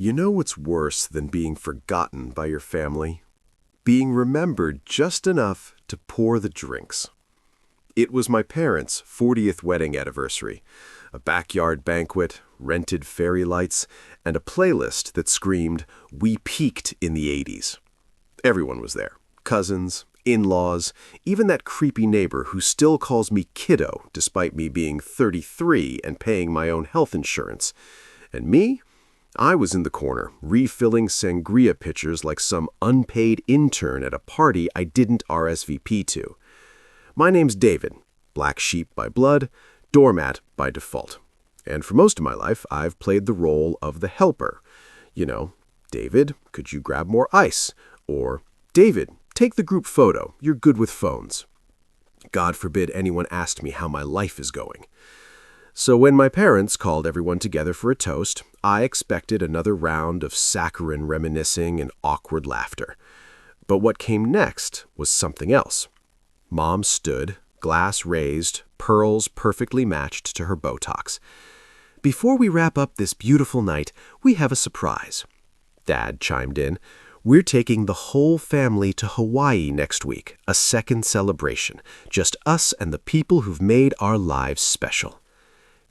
You know what's worse than being forgotten by your family? Being remembered just enough to pour the drinks. It was my parents' 40th wedding anniversary, a backyard banquet, rented fairy lights, and a playlist that screamed, "We peaked in the 80s." Everyone was there. Cousins, in-laws, even that creepy neighbor who still calls me kiddo despite me being 33 and paying my own health insurance. And me? I was in the corner, refilling sangria pitchers like some unpaid intern at a party I didn't RSVP to. My name's David, black sheep by blood, doormat by default. And for most of my life, I've played the role of the helper. You know, David, could you grab more ice? Or, David, take the group photo, you're good with phones. God forbid anyone asked me how my life is going. So when my parents called everyone together for a toast, I expected another round of saccharine reminiscing and awkward laughter. But what came next was something else. Mom stood, glass raised, pearls perfectly matched to her Botox. "Before we wrap up this beautiful night, we have a surprise." Dad chimed in. "We're taking the whole family to Hawaii next week, a second celebration. Just us and the people who've made our lives special."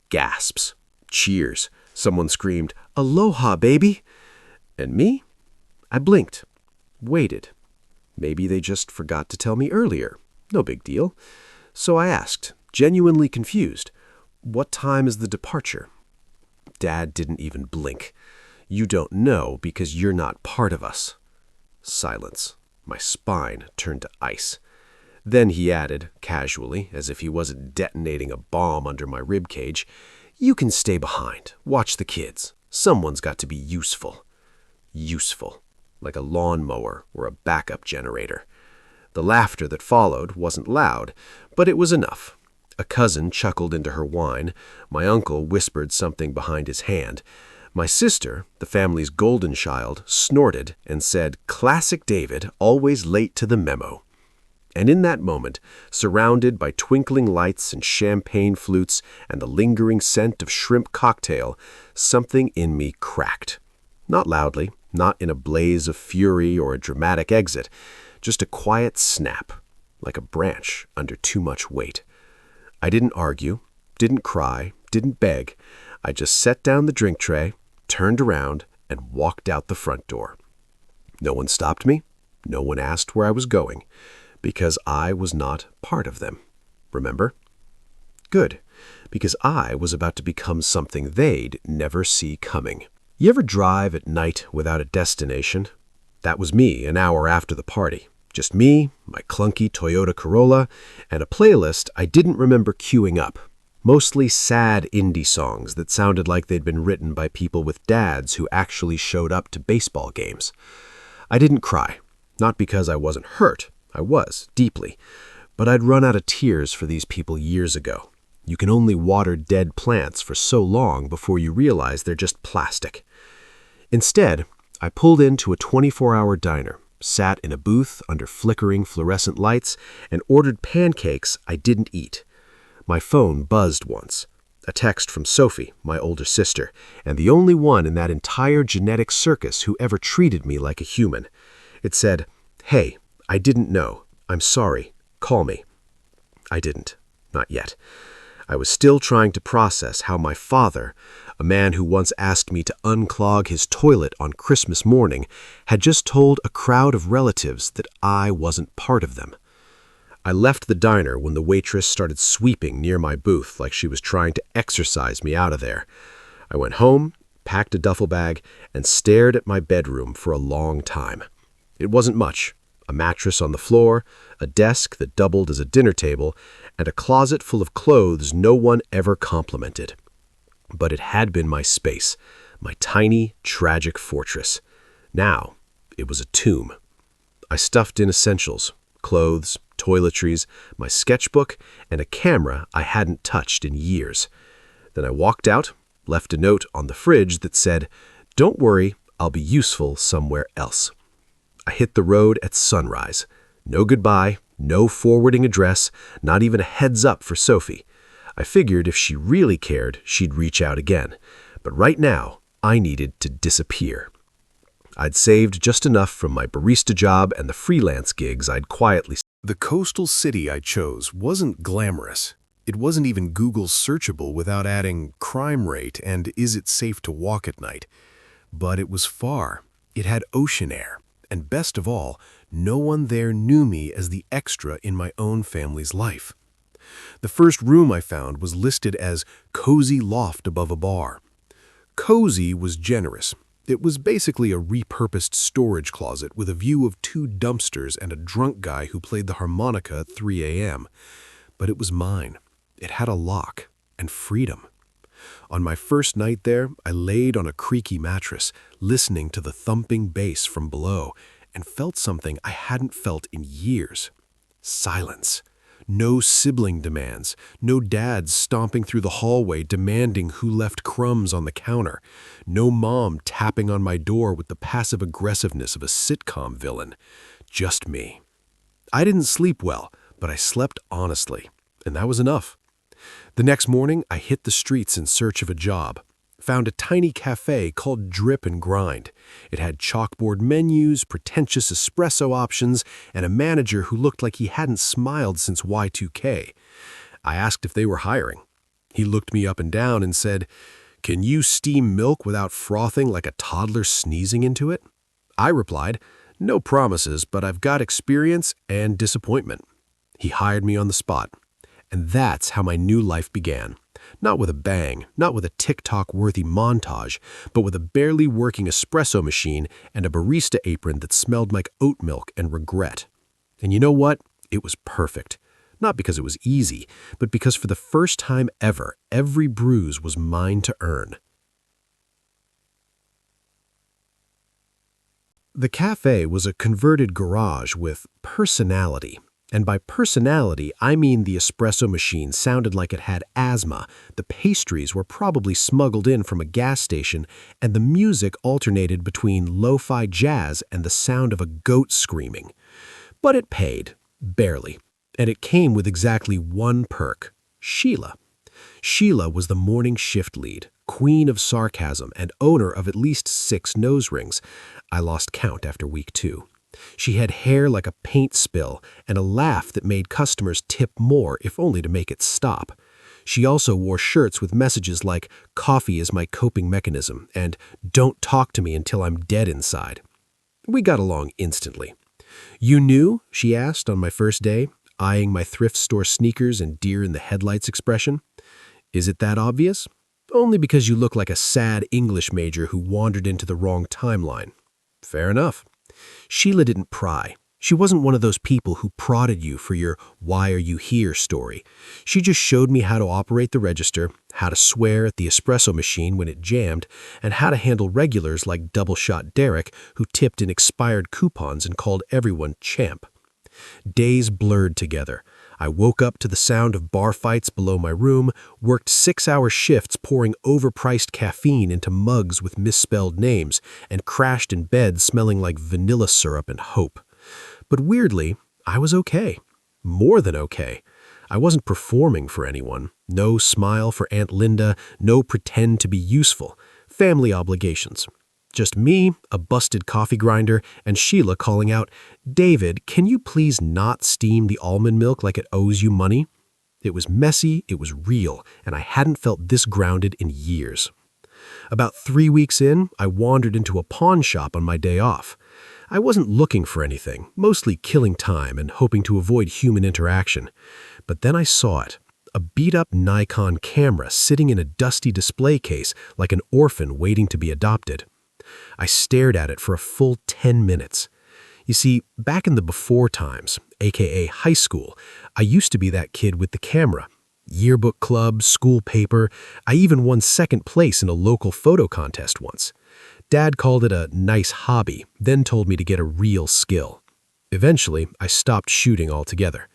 Gasps. Cheers. Someone screamed, "Aloha, baby!" And me? I blinked. Waited. Maybe they just forgot to tell me earlier. No big deal. So I asked, genuinely confused, "What time is the departure?" Dad didn't even blink. "You don't know because you're not part of us." Silence. My spine turned to ice. Then he added, casually, as if he wasn't detonating a bomb under my ribcage, "You can stay behind. Watch the kids. Someone's got to be useful." Useful. Like a lawnmower or a backup generator. The laughter that followed wasn't loud, but it was enough. A cousin chuckled into her wine. My uncle whispered something behind his hand. My sister, the family's golden child, snorted and said, "Classic David, always late to the memo." And in that moment, surrounded by twinkling lights and champagne flutes and the lingering scent of shrimp cocktail, something in me cracked. Not loudly, not in a blaze of fury or a dramatic exit, just a quiet snap, like a branch under too much weight. I didn't argue, didn't cry, didn't beg. I just set down the drink tray, turned around, and walked out the front door. No one stopped me. No one asked where I was going. Because I was not part of them. Remember? Good, because I was about to become something they'd never see coming. You ever drive at night without a destination? That was me an hour after the party. Just me, my clunky Toyota Corolla, and a playlist I didn't remember queuing up. Mostly sad indie songs that sounded like they'd been written by people with dads who actually showed up to baseball games. I didn't cry, not because I wasn't hurt. I was, deeply. But I'd run out of tears for these people years ago. You can only water dead plants for so long before you realize they're just plastic. Instead, I pulled into a 24-hour diner, sat in a booth under flickering fluorescent lights, and ordered pancakes I didn't eat. My phone buzzed once. A text from Sophie, my older sister, and the only one in that entire genetic circus who ever treated me like a human. It said, "Hey, I didn't know. I'm sorry. Call me." I didn't. Not yet. I was still trying to process how my father, a man who once asked me to unclog his toilet on Christmas morning, had just told a crowd of relatives that I wasn't part of them. I left the diner when the waitress started sweeping near my booth like she was trying to exorcise me out of there. I went home, packed a duffel bag, and stared at my bedroom for a long time. It wasn't much. A mattress on the floor, a desk that doubled as a dinner table, and a closet full of clothes no one ever complimented. But it had been my space, my tiny, tragic fortress. Now, it was a tomb. I stuffed in essentials, clothes, toiletries, my sketchbook, and a camera I hadn't touched in years. Then I walked out, left a note on the fridge that said, "Don't worry, I'll be useful somewhere else." I hit the road at sunrise. No goodbye, no forwarding address, not even a heads up for Sophie. I figured if she really cared, she'd reach out again. But right now, I needed to disappear. I'd saved just enough from my barista job and the freelance gigs I'd quietly. The coastal city I chose wasn't glamorous. It wasn't even Google searchable without adding crime rate and is it safe to walk at night. But it was far. It had ocean air. And best of all, no one there knew me as the extra in my own family's life. The first room I found was listed as cozy loft above a bar. Cozy was generous. It was basically a repurposed storage closet with a view of 2 dumpsters and a drunk guy who played the harmonica at 3 a.m. But it was mine. It had a lock and freedom. On my first night there, I laid on a creaky mattress, listening to the thumping bass from below, and felt something I hadn't felt in years. Silence. No sibling demands, no dads stomping through the hallway demanding who left crumbs on the counter, no mom tapping on my door with the passive aggressiveness of a sitcom villain. Just me. I didn't sleep well, but I slept honestly, and that was enough. The next morning, I hit the streets in search of a job. Found a tiny cafe called Drip and Grind. It had chalkboard menus, pretentious espresso options, and a manager who looked like he hadn't smiled since Y2K. I asked if they were hiring. He looked me up and down and said, "Can you steam milk without frothing like a toddler sneezing into it?" I replied, "No promises, but I've got experience and disappointment." He hired me on the spot. And that's how my new life began. Not with a bang, not with a TikTok-worthy montage, but with a barely working espresso machine and a barista apron that smelled like oat milk and regret. And you know what? It was perfect. Not because it was easy, but because for the first time ever, every bruise was mine to earn. The cafe was a converted garage with personality. And by personality, I mean the espresso machine sounded like it had asthma, the pastries were probably smuggled in from a gas station, and the music alternated between lo-fi jazz and the sound of a goat screaming. But it paid, barely, and it came with exactly one perk: Sheila. Sheila was the morning shift lead, queen of sarcasm, and owner of at least 6 nose rings. I lost count after week 2. She had hair like a paint spill and a laugh that made customers tip more if only to make it stop. She also wore shirts with messages like "Coffee is my coping mechanism" and "Don't talk to me until I'm dead inside." We got along instantly. "You knew?" she asked on my first day, eyeing my thrift store sneakers and deer-in-the-headlights expression. "Is it that obvious?" "Only because you look like a sad English major who wandered into the wrong timeline." "Fair enough." Sheila didn't pry. She wasn't one of those people who prodded you for your "why are you here" story. She just showed me how to operate the register, how to swear at the espresso machine when it jammed, and how to handle regulars like Double Shot Derek, who tipped in expired coupons and called everyone champ. Days blurred together. I woke up to the sound of bar fights below my room, worked 6-hour shifts pouring overpriced caffeine into mugs with misspelled names, and crashed in bed smelling like vanilla syrup and hope. But weirdly, I was okay. More than okay. I wasn't performing for anyone. No smile for Aunt Linda, no pretend to be useful. Family obligations. Just me, a busted coffee grinder, and Sheila calling out, "David, can you please not steam the almond milk like it owes you money?" It was messy, it was real, and I hadn't felt this grounded in years. About 3 weeks in, I wandered into a pawn shop on my day off. I wasn't looking for anything, mostly killing time and hoping to avoid human interaction. But then I saw it. A beat-up Nikon camera sitting in a dusty display case like an orphan waiting to be adopted. I stared at it for a full 10 minutes. You see, back in the before times, aka high school, I used to be that kid with the camera. Yearbook club, school paper, I even won second place in a local photo contest once. Dad called it a nice hobby, then told me to get a real skill. Eventually, I stopped shooting altogether.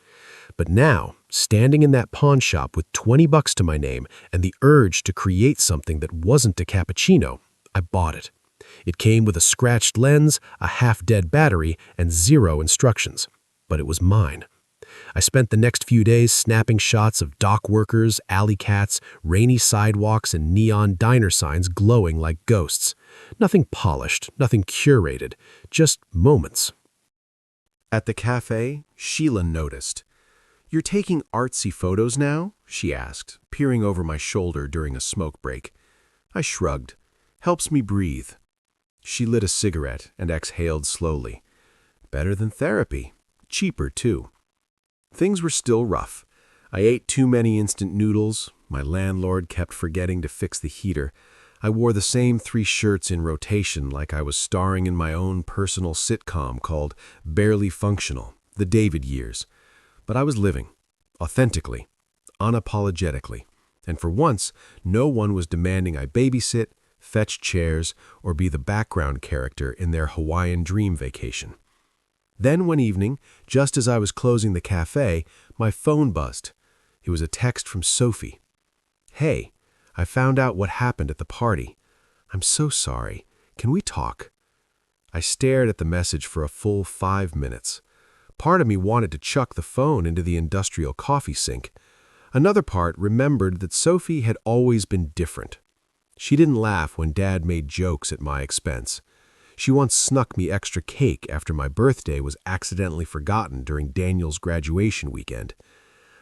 But now, standing in that pawn shop with $20 to my name and the urge to create something that wasn't a cappuccino, I bought it. It came with a scratched lens, a half-dead battery, and 0 instructions. But it was mine. I spent the next few days snapping shots of dock workers, alley cats, rainy sidewalks, and neon diner signs glowing like ghosts. Nothing polished, nothing curated, just moments. At the cafe, Sheila noticed. "You're taking artsy photos now?" she asked, peering over my shoulder during a smoke break. I shrugged. "Helps me breathe." She lit a cigarette and exhaled slowly. Better than therapy. Cheaper, too. Things were still rough. I ate too many instant noodles. My landlord kept forgetting to fix the heater. I wore the same 3 shirts in rotation like I was starring in my own personal sitcom called Barely Functional, The David Years. But I was living. Authentically. Unapologetically. And for once, no one was demanding I babysit, fetch chairs, or be the background character in their Hawaiian dream vacation. Then one evening, just as I was closing the cafe, my phone buzzed. It was a text from Sophie. "Hey, I found out what happened at the party. I'm so sorry. Can we talk?" I stared at the message for a full 5 minutes. Part of me wanted to chuck the phone into the industrial coffee sink. Another part remembered that Sophie had always been different. She didn't laugh when Dad made jokes at my expense. She once snuck me extra cake after my birthday was accidentally forgotten during Daniel's graduation weekend.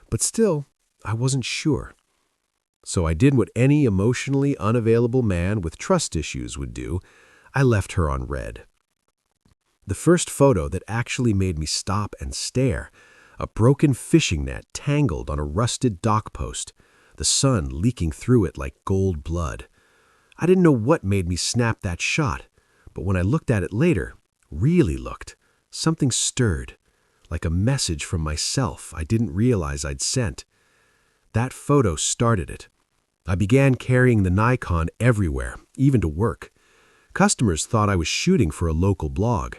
But still, I wasn't sure. So I did what any emotionally unavailable man with trust issues would do. I left her on red. The first photo that actually made me stop and stare, a broken fishing net tangled on a rusted dock post, the sun leaking through it like gold blood. I didn't know what made me snap that shot, but when I looked at it later, really looked, something stirred, like a message from myself I didn't realize I'd sent. That photo started it. I began carrying the Nikon everywhere, even to work. Customers thought I was shooting for a local blog.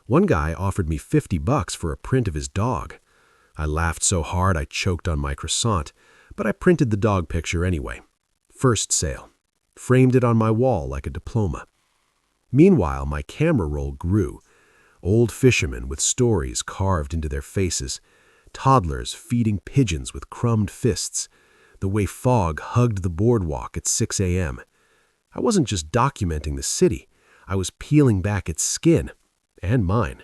One guy offered me $50 for a print of his dog. I laughed so hard I choked on my croissant, but I printed the dog picture anyway. First sale. Framed it on my wall like a diploma. Meanwhile, my camera roll grew. Old fishermen with stories carved into their faces. Toddlers feeding pigeons with crumbed fists. The way fog hugged the boardwalk at 6 a.m. I wasn't just documenting the city. I was peeling back its skin. And mine.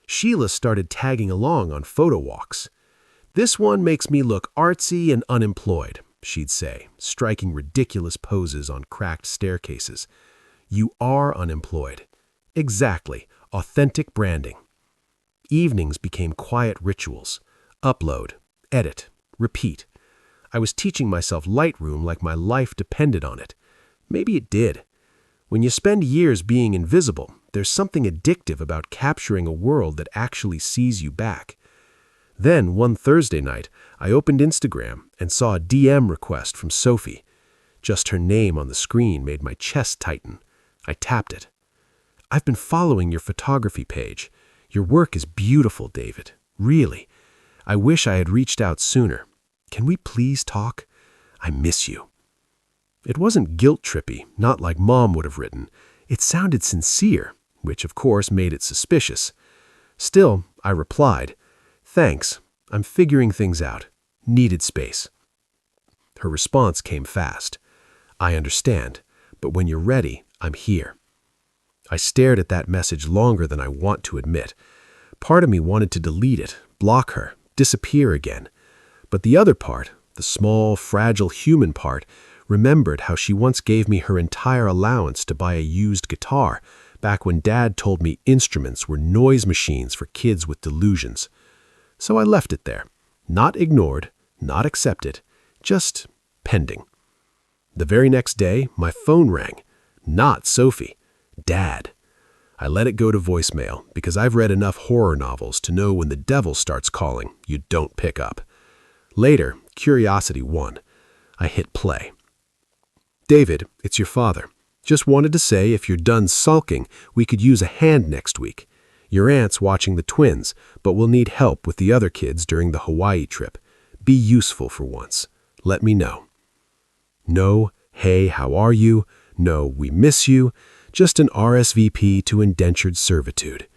Sheila started tagging along on photo walks. "This one makes me look artsy and unemployed," she'd say, striking ridiculous poses on cracked staircases. "You are unemployed." Exactly. Authentic branding. Evenings became quiet rituals. Upload, edit, repeat. I was teaching myself Lightroom like my life depended on it. Maybe it did. When you spend years being invisible, there's something addictive about capturing a world that actually sees you back. Then, one Thursday night, I opened Instagram and saw a DM request from Sophie. Just her name on the screen made my chest tighten. I tapped it. "I've been following your photography page. Your work is beautiful, David. Really. I wish I had reached out sooner. Can we please talk? I miss you." It wasn't guilt-trippy, not like Mom would have written. It sounded sincere, which of course made it suspicious. Still, I replied, "Thanks. I'm figuring things out. Needed space." Her response came fast. "I understand, but when you're ready, I'm here." I stared at that message longer than I want to admit. Part of me wanted to delete it, block her, disappear again. But the other part, the small, fragile human part, remembered how she once gave me her entire allowance to buy a used guitar, back when Dad told me instruments were noise machines for kids with delusions. So I left it there. Not ignored, not accepted, just pending. The very next day, my phone rang. Not Sophie. Dad. I let it go to voicemail because I've read enough horror novels to know when the devil starts calling, you don't pick up. Later, curiosity won. I hit play. "David, it's your father. Just wanted to say if you're done sulking, we could use a hand next week. Your aunt's watching the twins, but we'll need help with the other kids during the Hawaii trip. Be useful for once. Let me know." No, "Hey, how are you?" No, "We miss you." Just an RSVP to indentured servitude.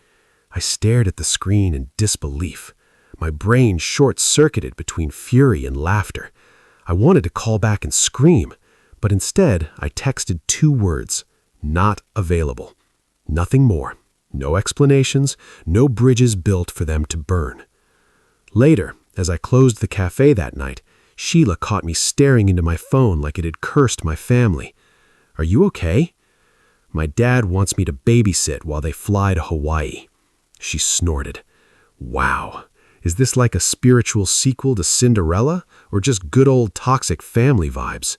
I stared at the screen in disbelief. My brain short-circuited between fury and laughter. I wanted to call back and scream, but instead I texted 2 words: not available. Nothing more. No explanations, no bridges built for them to burn. Later, as I closed the cafe that night, Sheila caught me staring into my phone like it had cursed my family. "Are you okay?" "My dad wants me to babysit while they fly to Hawaii." She snorted. "Wow. Is this like a spiritual sequel to Cinderella, or just good old toxic family vibes?"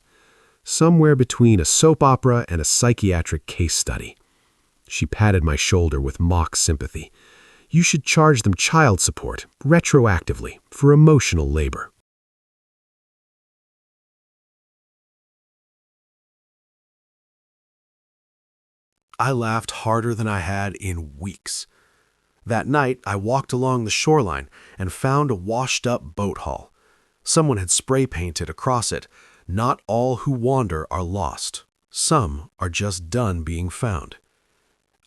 "Somewhere between a soap opera and a psychiatric case study." She patted my shoulder with mock sympathy. "You should charge them child support, retroactively, for emotional labor." I laughed harder than I had in weeks. That night, I walked along the shoreline and found a washed-up boat hull. Someone had spray-painted across it, "Not all who wander are lost. Some are just done being found."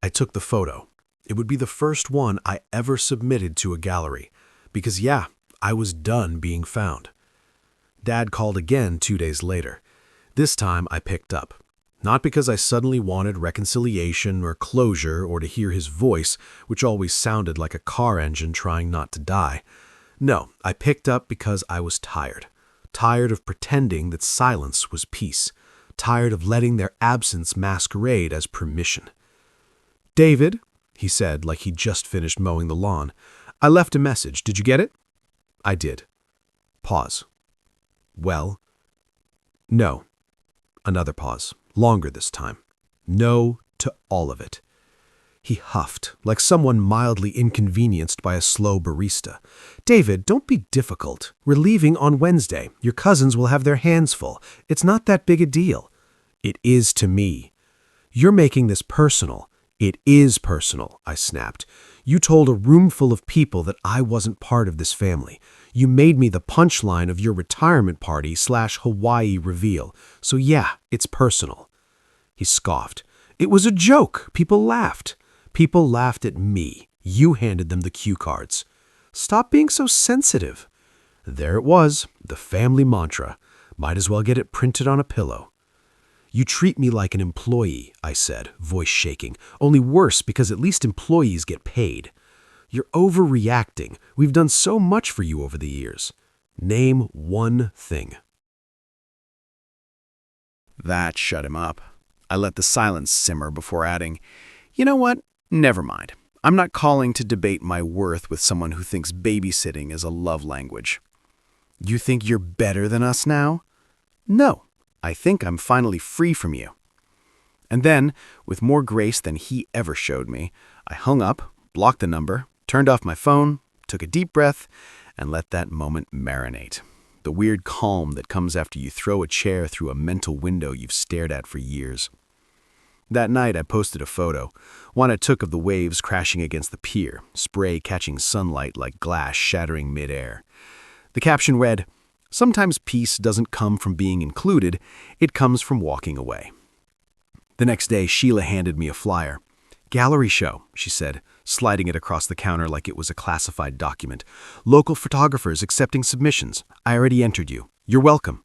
I took the photo. It would be the first one I ever submitted to a gallery, because yeah, I was done being found. Dad called again 2 days later. This time I picked up. Not because I suddenly wanted reconciliation or closure or to hear his voice, which always sounded like a car engine trying not to die. No, I picked up because I was tired. Tired of pretending that silence was peace. Tired of letting their absence masquerade as permission. "David," he said like he'd just finished mowing the lawn, "I left a message. Did you get it?" I did. Pause. "Well?" "No." Another pause. Longer this time. "No to all of it." He huffed, like someone mildly inconvenienced by a slow barista. "David, don't be difficult. We're leaving on Wednesday. Your cousins will have their hands full. It's not that big a deal." "It is to me." "You're making this personal." "It is personal," I snapped. "You told a room full of people that I wasn't part of this family. You made me the punchline of your retirement party/Hawaii reveal. So yeah, it's personal." He scoffed. "It was a joke. People laughed." "People laughed at me. You handed them the cue cards." "Stop being so sensitive." There it was, the family mantra. Might as well get it printed on a pillow. "You treat me like an employee," I said, voice shaking. "Only worse because at least employees get paid." "You're overreacting. We've done so much for you over the years." "Name one thing." That shut him up. I let the silence simmer before adding, "You know what? Never mind. I'm not calling to debate my worth with someone who thinks babysitting is a love language." "You think you're better than us now?" "No. I think I'm finally free from you." And then, with more grace than he ever showed me, I hung up, blocked the number, turned off my phone, took a deep breath, and let that moment marinate. The weird calm that comes after you throw a chair through a mental window you've stared at for years. That night I posted a photo, one I took of the waves crashing against the pier, spray catching sunlight like glass shattering midair. The caption read, "Sometimes peace doesn't come from being included, it comes from walking away." The next day, Sheila handed me a flyer. "Gallery show," she said, sliding it across the counter like it was a classified document. "Local photographers accepting submissions. I already entered you. You're welcome."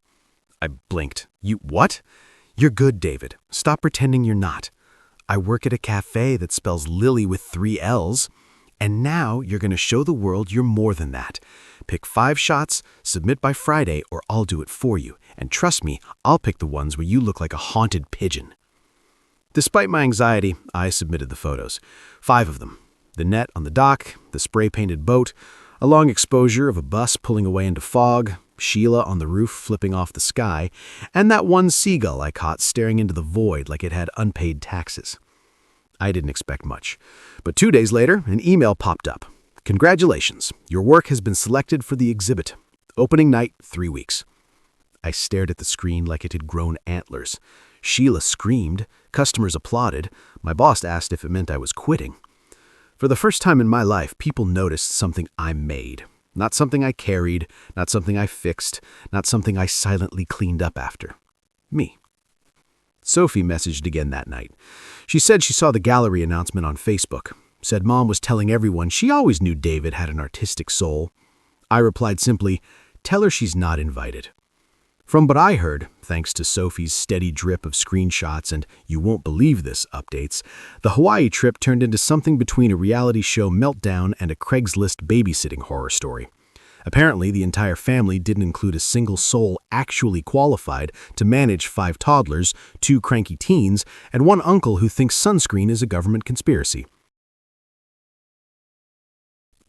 I blinked. "You what?" "You're good, David. Stop pretending you're not. I work at a cafe that spells Lily with 3 L's. And now you're going to show the world you're more than that. Pick 5 shots, submit by Friday, or I'll do it for you. And trust me, I'll pick the ones where you look like a haunted pigeon." Despite my anxiety, I submitted the photos. 5 of them. The net on the dock, the spray-painted boat, a long exposure of a bus pulling away into fog, Sheila on the roof flipping off the sky, and that one seagull I caught staring into the void like it had unpaid taxes. I didn't expect much. But 2 days later, an email popped up. "Congratulations, your work has been selected for the exhibit. Opening night, 3 weeks." I stared at the screen like it had grown antlers. Sheila screamed, customers applauded, my boss asked if it meant I was quitting. For the first time in my life, people noticed something I made. Not something I carried, not something I fixed, not something I silently cleaned up after. Me. Sophie messaged again that night. She said she saw the gallery announcement on Facebook. Said Mom was telling everyone she always knew David had an artistic soul. I replied simply, "Tell her she's not invited." From what I heard, thanks to Sophie's steady drip of screenshots and "you won't believe this" updates, the Hawaii trip turned into something between a reality show meltdown and a Craigslist babysitting horror story. Apparently, the entire family didn't include a single soul actually qualified to manage 5 toddlers, 2 cranky teens, and 1 uncle who thinks sunscreen is a government conspiracy.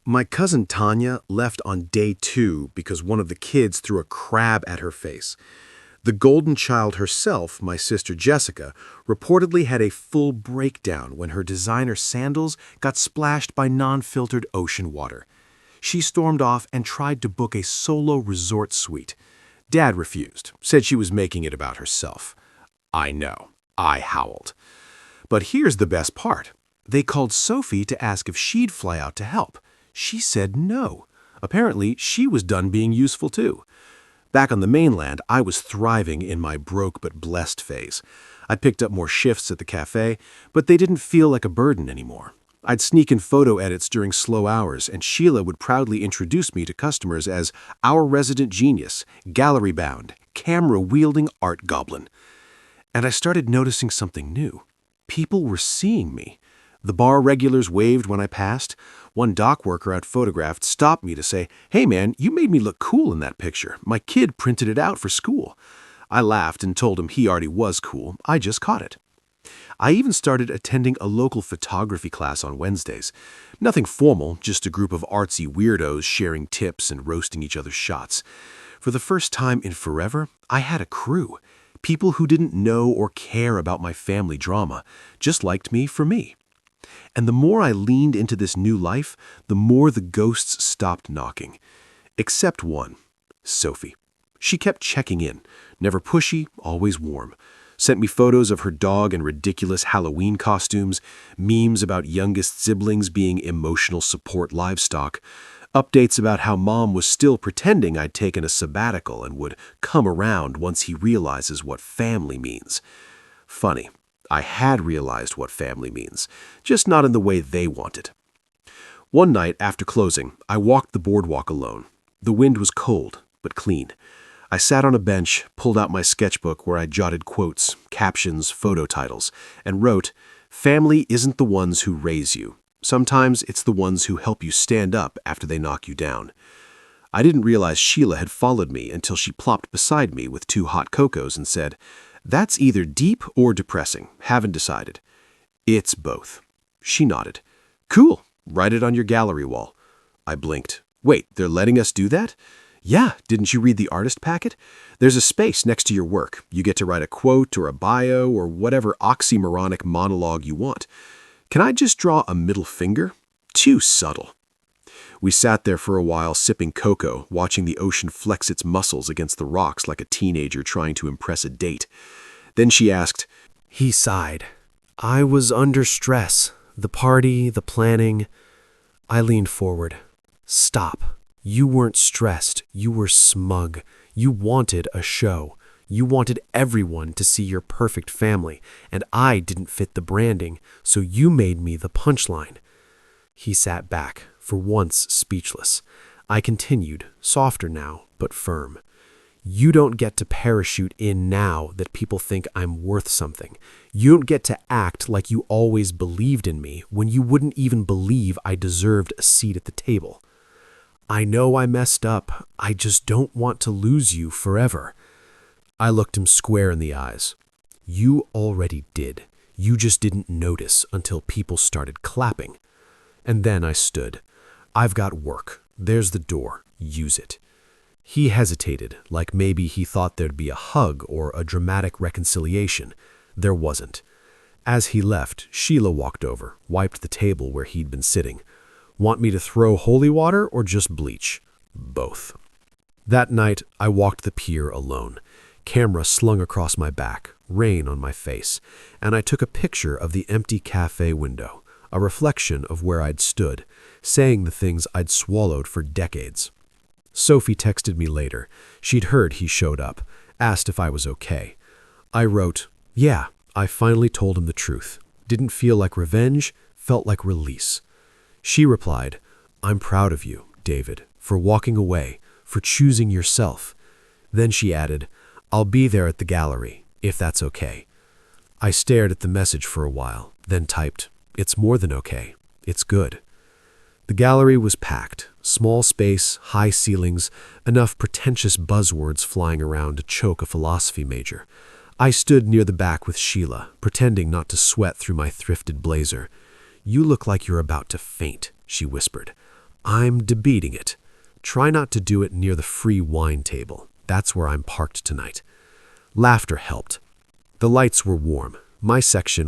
My cousin Tanya left on day 2 because one of the kids threw a crab at her face. The golden child herself, my sister Jessica, reportedly had a full breakdown when her designer sandals got splashed by non-filtered ocean water. She stormed off and tried to book a solo resort suite. Dad refused, said she was making it about herself. I know, I howled. But here's the best part. They called Sophie to ask if she'd fly out to help. She said no. Apparently, she was done being useful too. Back on the mainland, I was thriving in my broke but blessed phase. I picked up more shifts at the cafe, but they didn't feel like a burden anymore. I'd sneak in photo edits during slow hours, and Sheila would proudly introduce me to customers as our resident genius, gallery-bound, camera-wielding art goblin. And I started noticing something new. People were seeing me. The bar regulars waved when I passed. One dock worker I'd photographed stopped me to say, "Hey man, you made me look cool in that picture. My kid printed it out for school." I laughed and told him he already was cool. I just caught it. I even started attending a local photography class on Wednesdays. Nothing formal, just a group of artsy weirdos sharing tips and roasting each other's shots. For the first time in forever, I had a crew. People who didn't know or care about my family drama, just liked me for me. And the more I leaned into this new life, the more the ghosts stopped knocking. Except one, Sophie. She kept checking in, never pushy, always warm. Sent me photos of her dog in ridiculous Halloween costumes, memes about youngest siblings being emotional support livestock, updates about how mom was still pretending I'd taken a sabbatical and would come around once he realizes what family means. Funny, I had realized what family means, just not in the way they wanted. One night after closing, I walked the boardwalk alone. The wind was cold, but clean. I sat on a bench, pulled out my sketchbook where I jotted quotes, captions, photo titles, and wrote, "Family isn't the ones who raise you. Sometimes it's the ones who help you stand up after they knock you down." I didn't realize Sheila had followed me until she plopped beside me with 2 hot cocos and said, "That's either deep or depressing. Haven't decided." "It's both." She nodded. "Cool. Write it on your gallery wall." I blinked. "Wait, they're letting us do that?" "Yeah, didn't you read the artist packet? There's a space next to your work. You get to write a quote or a bio or whatever oxymoronic monologue you want. Can I just draw a middle finger? Too subtle." We sat there for a while sipping cocoa, watching the ocean flex its muscles against the rocks like a teenager trying to impress a date. Then she asked, He sighed. "I was under stress. The party, the planning." I leaned forward. "Stop. You weren't stressed. You were smug. You wanted a show. You wanted everyone to see your perfect family, and I didn't fit the branding, so you made me the punchline." He sat back, for once speechless. I continued, softer now, but firm. "You don't get to parachute in now that people think I'm worth something. You don't get to act like you always believed in me when you wouldn't even believe I deserved a seat at the table. I know I messed up. I just don't want to lose you forever." I looked him square in the eyes. "You already did. You just didn't notice until people started clapping." And then I stood. "I've got work. There's the door. Use it." He hesitated, like maybe he thought there'd be a hug or a dramatic reconciliation. There wasn't. As he left, Sheila walked over, wiped the table where he'd been sitting. "Want me to throw holy water or just bleach?" "Both." That night, I walked the pier alone, camera slung across my back, rain on my face, and I took a picture of the empty cafe window, a reflection of where I'd stood, saying the things I'd swallowed for decades. Sophie texted me later. She'd heard he showed up, asked if I was okay. I wrote, "Yeah, I finally told him the truth. Didn't feel like revenge, felt like release." She replied, "I'm proud of you, David. for walking away, for choosing yourself. Then she added, I'll be there at the gallery, if that's okay. I stared at the message for a while, then typed, It's more than okay. It's good. The gallery was packed. Small space, high ceilings, enough pretentious buzzwords flying around to choke a philosophy major. I stood near the back with Sheila, pretending not to sweat through my thrifted blazer. You look like you're about to faint, she whispered. I'm debating it. Try not to do it near the free wine table. That's where I'm parked tonight. Laughter helped. The lights were warm. My section